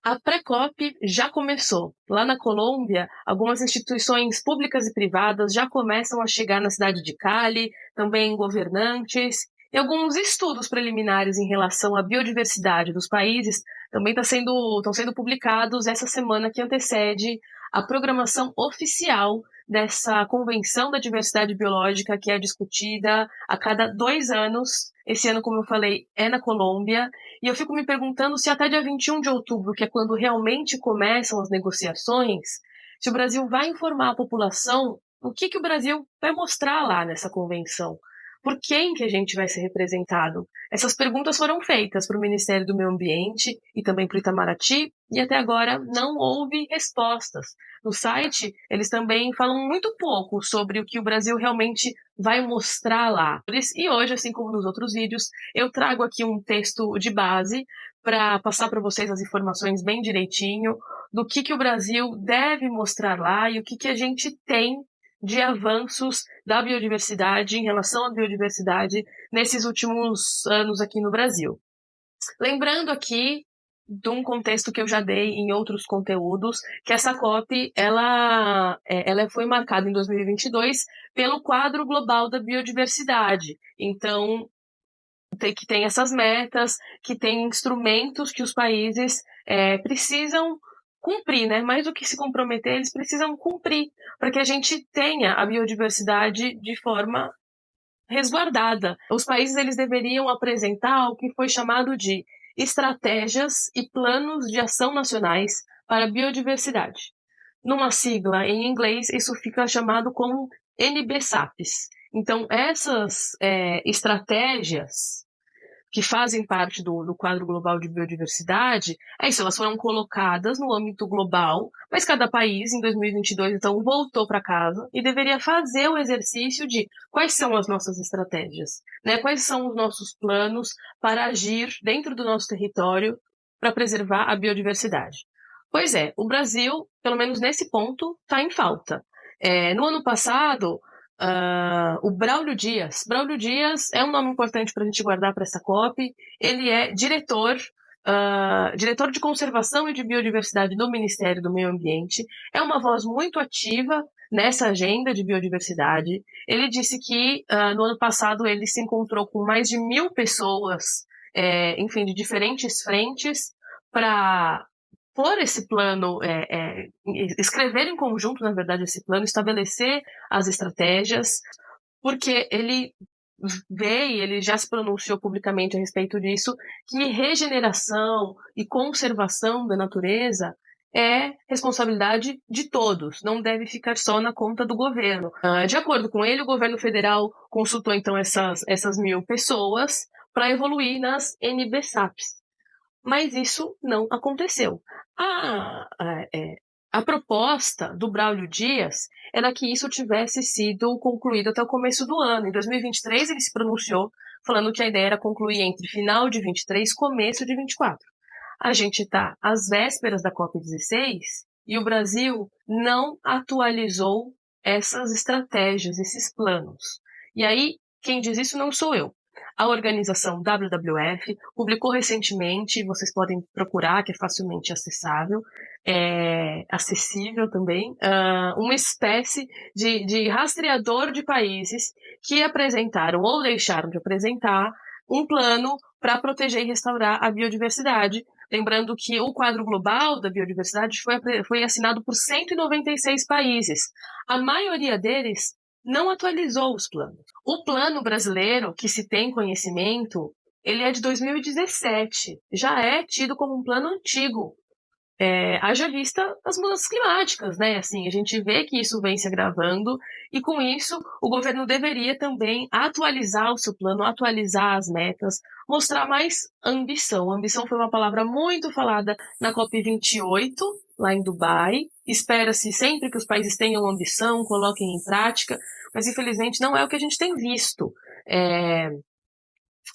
A pré-COP já começou. Lá na Colômbia, algumas instituições públicas e privadas já começam a chegar na cidade de Cali, também governantes, e alguns estudos preliminares em relação à biodiversidade dos países também estão sendo publicados essa semana que antecede a programação oficial dessa Convenção da Diversidade Biológica, que é discutida a cada 2 anos. Esse ano, como eu falei, é na Colômbia. E eu fico me perguntando se até dia 21 de outubro, que é quando realmente começam as negociações, se o Brasil vai informar a população o que o Brasil vai mostrar lá nessa convenção. Por quem que a gente vai ser representado? Essas perguntas foram feitas para o Ministério do Meio Ambiente e também para o Itamaraty, e até agora não houve respostas. No site, eles também falam muito pouco sobre o que o Brasil realmente vai mostrar lá. E hoje, assim como nos outros vídeos, eu trago aqui um texto de base para passar para vocês as informações bem direitinho do que o Brasil deve mostrar lá e o que a gente tem de avanços da biodiversidade em relação à biodiversidade nesses últimos anos aqui no Brasil. Lembrando aqui de um contexto que eu já dei em outros conteúdos, que essa COP ela foi marcada em 2022 pelo quadro global da biodiversidade. Então, tem essas metas, que tem instrumentos que os países precisam cumprir, né? Mais do que se comprometer, eles precisam cumprir, para que a gente tenha a biodiversidade de forma resguardada. Os países eles deveriam apresentar o que foi chamado de estratégias e planos de ação nacionais para a biodiversidade. Numa sigla em inglês, isso fica chamado como NBSAPs. Então, essas estratégias que fazem parte do quadro global de biodiversidade, elas foram colocadas no âmbito global, mas cada país, em 2022, então, voltou para casa e deveria fazer o exercício de quais são as nossas estratégias, né? Quais são os nossos planos para agir dentro do nosso território para preservar a biodiversidade. Pois é, o Brasil, pelo menos nesse ponto, está em falta. No ano passado, o Braulio Dias. Braulio Dias é um nome importante para a gente guardar para essa COP. Ele é diretor de conservação e de biodiversidade do Ministério do Meio Ambiente. É uma voz muito ativa nessa agenda de biodiversidade. Ele disse que no ano passado ele se encontrou com mais de 1.000 pessoas, enfim, de diferentes frentes, para pôr esse plano, escrever em conjunto, na verdade, esse plano, estabelecer as estratégias, porque ele ele já se pronunciou publicamente a respeito disso, que regeneração e conservação da natureza é responsabilidade de todos, não deve ficar só na conta do governo. De acordo com ele, o governo federal consultou então essas 1.000 pessoas para evoluir nas NBSAPs. Mas isso não aconteceu. A proposta do Braulio Dias era que isso tivesse sido concluído até o começo do ano. Em 2023, ele se pronunciou falando que a ideia era concluir entre final de 23 e começo de 24. A gente está às vésperas da COP16 e o Brasil não atualizou essas estratégias, esses planos. E aí, quem diz isso não sou eu. A organização WWF publicou recentemente, vocês podem procurar, que é facilmente acessível também, uma espécie de rastreador de países que apresentaram ou deixaram de apresentar um plano para proteger e restaurar a biodiversidade. Lembrando que o quadro global da biodiversidade foi assinado por 196 países. A maioria deles não atualizou os planos. O plano brasileiro, que se tem conhecimento, ele é de 2017. Já é tido como um plano antigo. Haja vista as mudanças climáticas, né? Assim, a gente vê que isso vem se agravando e, com isso, o governo deveria também atualizar o seu plano, atualizar as metas, mostrar mais ambição. Ambição foi uma palavra muito falada na COP28, lá em Dubai. Espera-se sempre que os países tenham ambição, coloquem em prática, mas, infelizmente, não é o que a gente tem visto.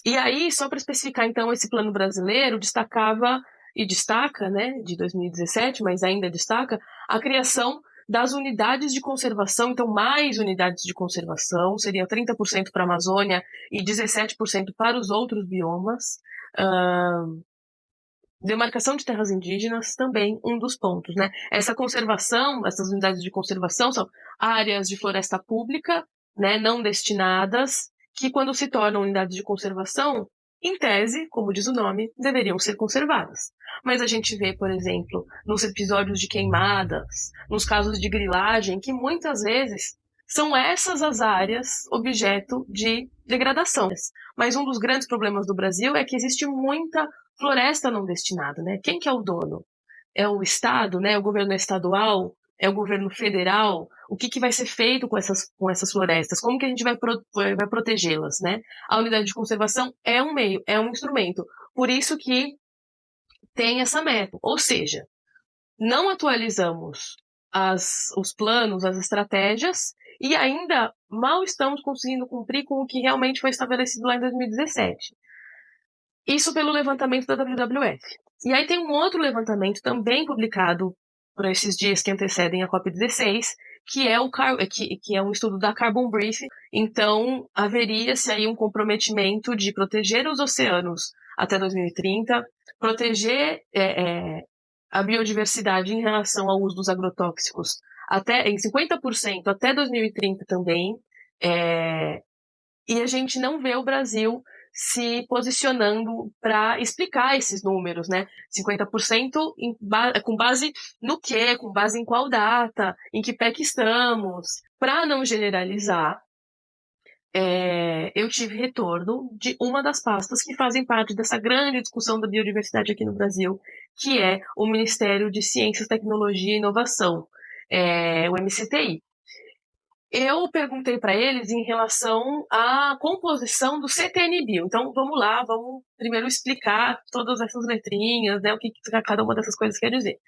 E aí, só para especificar, então, esse plano brasileiro destacava e destaca, né, de 2017, mas ainda destaca, a criação das unidades de conservação, então mais unidades de conservação, seria 30% para a Amazônia e 17% para os outros biomas. Demarcação de terras indígenas também um dos pontos, né? Essa conservação, essas unidades de conservação são áreas de floresta pública, né, não destinadas, que quando se tornam unidades de conservação, em tese, como diz o nome, deveriam ser conservadas. Mas a gente vê, por exemplo, nos episódios de queimadas, nos casos de grilagem, que muitas vezes são essas as áreas objeto de degradação. Mas um dos grandes problemas do Brasil é que existe muita floresta não destinada, né? Quem que é o dono? É o Estado, né? É o governo estadual? É o governo federal? O que vai ser feito com essas florestas? Como que a gente vai protegê-las, né? A unidade de conservação é um meio, é um instrumento. Por isso que tem essa meta. Ou seja, não atualizamos os planos, as estratégias, e ainda mal estamos conseguindo cumprir com o que realmente foi estabelecido lá em 2017. Isso pelo levantamento da WWF. E aí tem um outro levantamento também publicado por esses dias que antecedem a COP16, que é um estudo da Carbon Briefing. Então, haveria-se aí um comprometimento de proteger os oceanos até 2030, proteger a biodiversidade em relação ao uso dos agrotóxicos em 50% até 2030 também. E a gente não vê o Brasil se posicionando para explicar esses números, né? 50% com base no quê? Com base em qual data? Em que pé que estamos? Para não generalizar, eu tive retorno de uma das pastas que fazem parte dessa grande discussão da biodiversidade aqui no Brasil, que é o Ministério de Ciências, Tecnologia e Inovação, o MCTI. Eu perguntei para eles em relação à composição do CTN-Bio. Então, vamos lá, vamos primeiro explicar todas essas letrinhas, né, o que cada uma dessas coisas quer dizer.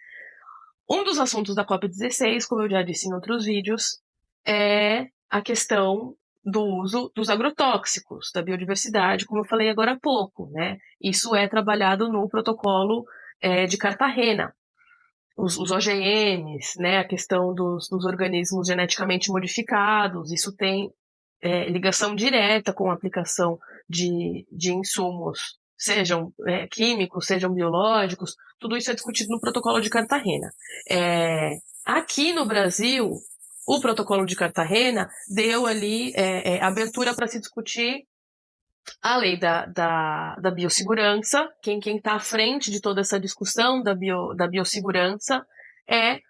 Um dos assuntos da COP16, como eu já disse em outros vídeos, é a questão do uso dos agrotóxicos, da biodiversidade, como eu falei agora há pouco, né? Isso é trabalhado no protocolo de Cartagena. Os OGMs, né, a questão dos organismos geneticamente modificados, isso tem ligação direta com a aplicação de insumos, sejam químicos, sejam biológicos, tudo isso é discutido no protocolo de Cartagena. Aqui no Brasil, o protocolo de Cartagena deu ali abertura para se discutir a lei da biossegurança. Quem está à frente de toda essa discussão da biossegurança é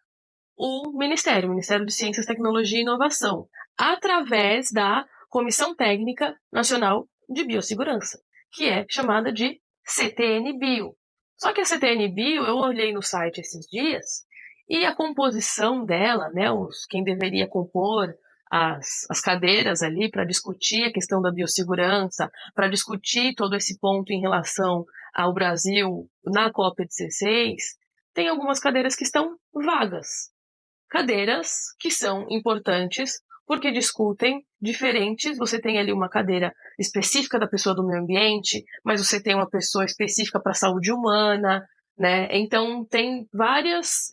o Ministério de Ciências, Tecnologia e Inovação, através da Comissão Técnica Nacional de Biossegurança, que é chamada de CTN-Bio. Só que a CTN-Bio, eu olhei no site esses dias, e a composição dela, né, quem deveria compor as cadeiras ali para discutir a questão da biossegurança, para discutir todo esse ponto em relação ao Brasil na COP16, tem algumas cadeiras que estão vagas. Cadeiras que são importantes porque discutem diferentes. Você tem ali uma cadeira específica da pessoa do meio ambiente, mas você tem uma pessoa específica para a saúde humana, né? Então tem várias.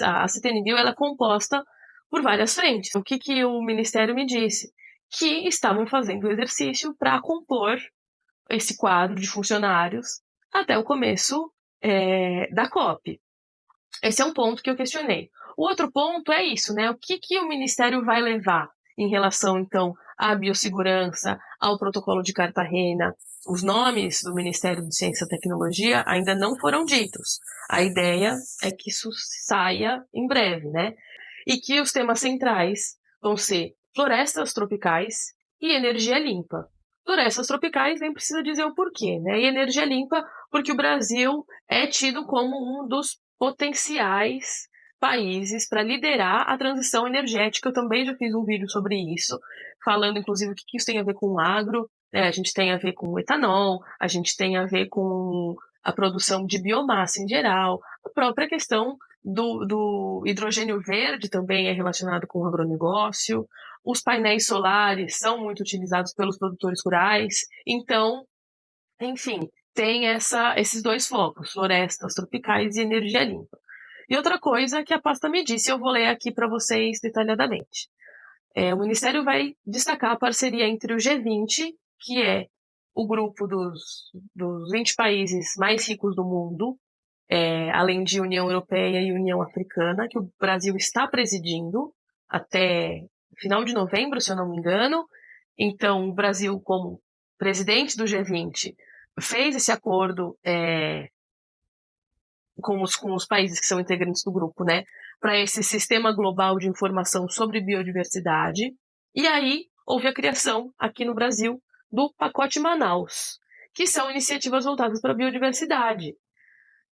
A CTN-Bio ela é composta por várias frentes. O que o Ministério me disse? Que estavam fazendo o exercício para compor esse quadro de funcionários até o começo da COP. Esse é um ponto que eu questionei. O outro ponto é isso, né? O que o Ministério vai levar em relação, então, à biossegurança, ao protocolo de Cartagena? Os nomes do Ministério de Ciência e Tecnologia ainda não foram ditos. A ideia é que isso saia em breve, né? E que os temas centrais vão ser florestas tropicais e energia limpa. Florestas tropicais, nem precisa dizer o porquê, né? E energia limpa, porque o Brasil é tido como um dos potenciais países para liderar a transição energética. Eu também já fiz um vídeo sobre isso, falando inclusive o que isso tem a ver com o agro, né? A gente tem a ver com o etanol, a gente tem a ver com a produção de biomassa em geral, a própria questão do hidrogênio verde também é relacionado com o agronegócio, os painéis solares são muito utilizados pelos produtores rurais, então, enfim, tem esses dois focos, florestas tropicais e energia limpa. E outra coisa que a pasta me disse, eu vou ler aqui para vocês detalhadamente. O Ministério vai destacar a parceria entre o G20, que é o grupo dos 20 países mais ricos do mundo, além de União Europeia e União Africana, que o Brasil está presidindo até final de novembro, se eu não me engano. Então, o Brasil, como presidente do G20, fez esse acordo com os países que são integrantes do grupo, né, para esse sistema global de informação sobre biodiversidade. E aí houve a criação aqui no Brasil do Pacote Manaus, que são iniciativas voltadas para a biodiversidade.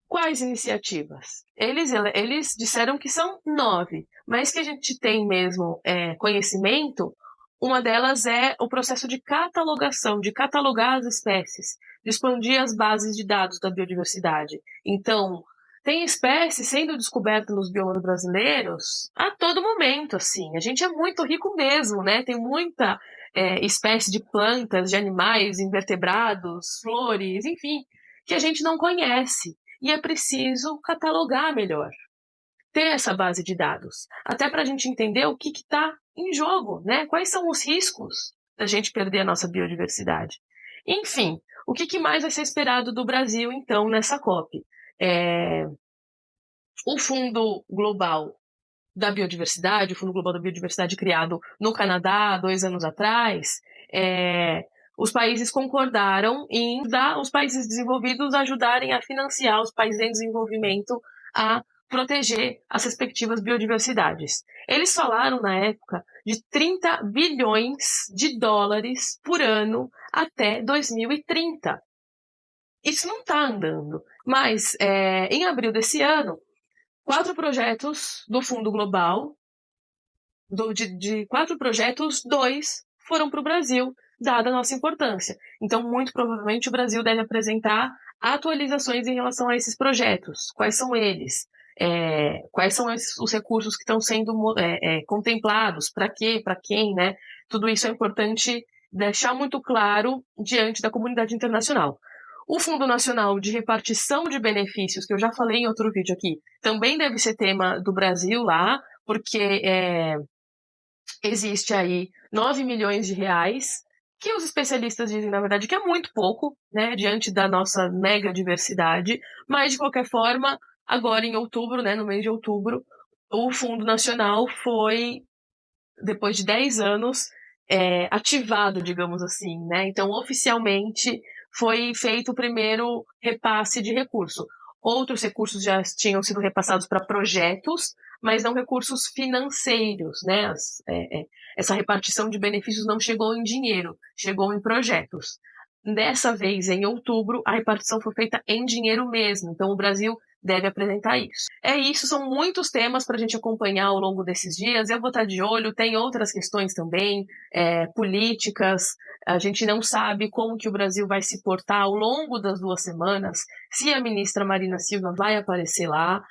Quais iniciativas? Eles disseram que são 9, mas que a gente tem mesmo conhecimento, uma delas é o processo de catalogação, de catalogar as espécies, de expandir as bases de dados da biodiversidade. Então, tem espécies sendo descobertas nos biomas brasileiros a todo momento, assim. A gente é muito rico mesmo, né? Tem muita espécie de plantas, de animais, invertebrados, flores, enfim, que a gente não conhece. E é preciso catalogar melhor, ter essa base de dados, até para a gente entender o que está em jogo, né? Quais são os riscos da gente perder a nossa biodiversidade. Enfim, o que mais vai ser esperado do Brasil, então, nessa COP? O Fundo Global da Biodiversidade, o Fundo Global da Biodiversidade criado no Canadá 2 anos atrás, os países concordaram em os países desenvolvidos ajudarem a financiar os países em desenvolvimento a proteger as respectivas biodiversidades. Eles falaram, na época, de 30 bilhões de dólares por ano até 2030. Isso não está andando. Mas, em abril desse ano, 4 projetos do Fundo Global, de 4 projetos, 2 foram para o Brasil, dada a nossa importância. Então, muito provavelmente, o Brasil deve apresentar atualizações em relação a esses projetos. Quais são eles? Quais são os recursos que estão sendo contemplados? Para quê? Para quem? Né? Tudo isso é importante deixar muito claro diante da comunidade internacional. O Fundo Nacional de Repartição de Benefícios, que eu já falei em outro vídeo aqui, também deve ser tema do Brasil lá, porque existe aí 9 milhões de reais, que os especialistas dizem, na verdade, que é muito pouco, né, diante da nossa mega diversidade, mas, de qualquer forma, agora em outubro, né, no mês de outubro, o Fundo Nacional foi, depois de 10 anos, ativado, digamos assim, né? Então, oficialmente, foi feito o primeiro repasse de recurso. Outros recursos já tinham sido repassados para projetos, mas não recursos financeiros, né? Essa repartição de benefícios não chegou em dinheiro, chegou em projetos. Dessa vez, em outubro, a repartição foi feita em dinheiro mesmo. Então, o Brasil deve apresentar isso. É isso, são muitos temas para a gente acompanhar ao longo desses dias. Eu vou estar de olho, tem outras questões também, políticas. A gente não sabe como que o Brasil vai se portar ao longo das 2 semanas, se a ministra Marina Silva vai aparecer lá.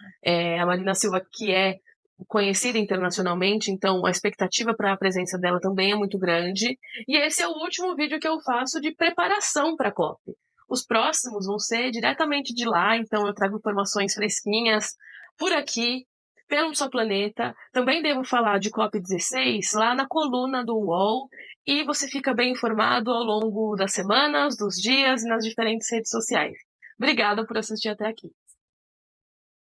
A Marina Silva, que é conhecida internacionalmente, então a expectativa para a presença dela também é muito grande. E esse é o último vídeo que eu faço de preparação para a COP. Os próximos vão ser diretamente de lá, então eu trago informações fresquinhas por aqui, pelo Só Planeta. Também devo falar de COP16 lá na coluna do UOL, e você fica bem informado ao longo das semanas, dos dias e nas diferentes redes sociais. Obrigada por assistir até aqui.